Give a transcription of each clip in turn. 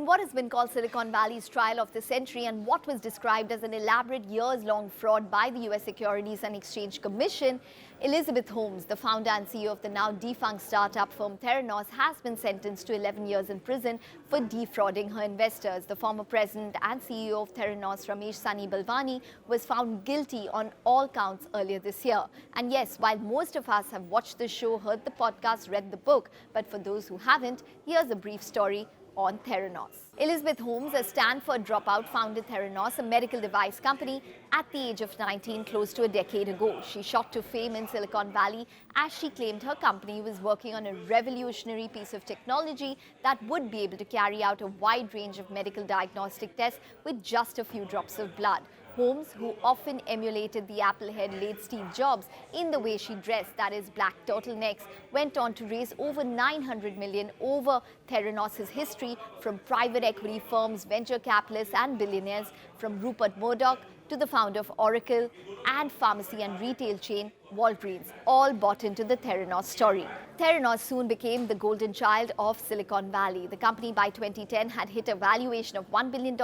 In what has been called Silicon Valley's trial of the century and what was described as an elaborate years-long fraud by the US Securities and Exchange Commission, Elizabeth Holmes, the founder and CEO of the now defunct startup firm Theranos, has been sentenced to 11 years in prison for defrauding her investors. The former president and CEO of Theranos, RAMESH BALWANI, was found guilty on all counts earlier this year. And yes, while most of us have watched the show, heard the podcast, read the book, but for those who haven't, here's a brief story on Theranos. Elizabeth Holmes, a Stanford dropout, founded Theranos, a medical device company, at the age of 19, close to a decade ago. She shot to fame in Silicon Valley as she claimed her company was working on a revolutionary piece of technology that would be able to carry out a wide range of medical diagnostic tests with just a few drops of blood. Holmes, who often emulated the Apple head late Steve Jobs in the way she dressed, that is black turtlenecks, went on to raise over $900 million over Theranos' history from private equity firms, venture capitalists and billionaires, from Rupert Murdoch to the founder of Oracle and pharmacy and retail chain Walgreens, all bought into the Theranos story. Theranos soon became the golden child of Silicon Valley. The company by 2010 had hit a valuation of $1 billion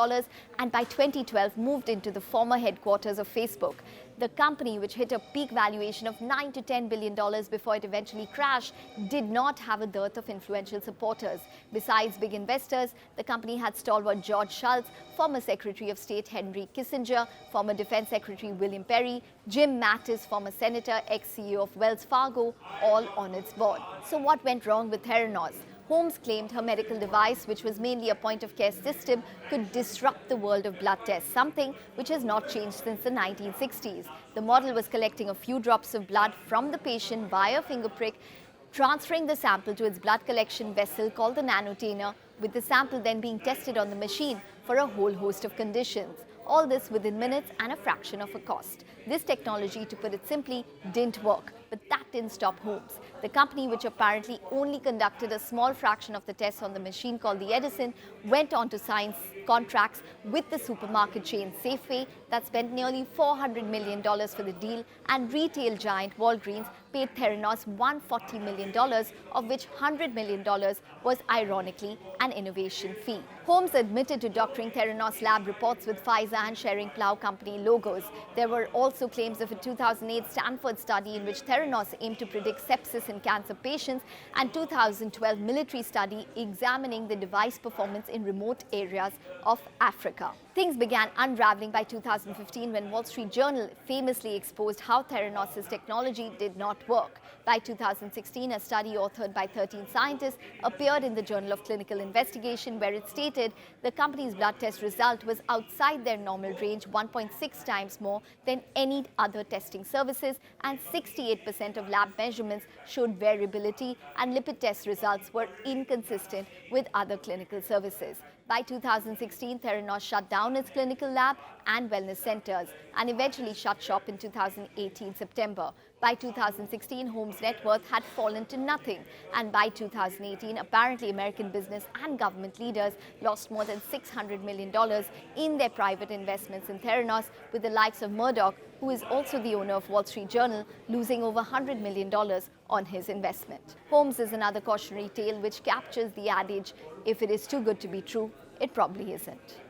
and by 2012 moved into the former headquarters of Facebook. The company, which hit a peak valuation of $9 to $10 billion before it eventually crashed, did not have a dearth of influential supporters. Besides big investors, the company had stalwart George Shultz, former Secretary of State Henry Kissinger, former Defense Secretary William Perry, Jim Mattis, former Senator, ex-CEO of Wells Fargo, all on its board. So what went wrong with Theranos? Holmes claimed her medical device, which was mainly a point-of-care system, could disrupt the world of blood tests, something which has not changed since the 1960s. The model was collecting a few drops of blood from the patient via finger prick, transferring the sample to its blood collection vessel called the nanotainer, with the sample then being tested on the machine for a whole host of conditions. All this within minutes and a fraction of a cost. This technology, to put it simply, didn't work. But that didn't stop Holmes. The company, which apparently only conducted a small fraction of the tests on the machine called the Edison, went on to sign contracts with the supermarket chain Safeway that spent nearly $400 million for the deal, and retail giant Walgreens paid Theranos $140 million, of which $100 million was ironically an innovation fee. Holmes admitted to doctoring Theranos lab reports with Pfizer and sharing Plow company logos. There were also claims of a 2008 Stanford study in which Theranos aimed to predict sepsis in cancer patients, and 2012 military study examining the device performance in remote areas of Africa. Things began unraveling by 2015 when Wall Street Journal famously exposed how Theranos' technology did not work. By 2016, a study authored by 13 scientists appeared in the Journal of Clinical Investigation, where it stated the company's blood test result was outside their normal range 1.6 times more than any other testing services, and 68% of lab measurements showed variability, and lipid test results were inconsistent with other clinical services. By 2016, Theranos shut down its clinical lab and wellness centers and eventually shut shop in 2018 September. By 2016, Holmes' net worth had fallen to nothing, and by 2018, apparently American business and government leaders lost more than $600 million in their private investments in Theranos, with the likes of Murdoch, who is also the owner of Wall Street Journal, losing over $100 million on his investment. Holmes is another cautionary tale which captures the adage, if it is too good to be true, it probably isn't.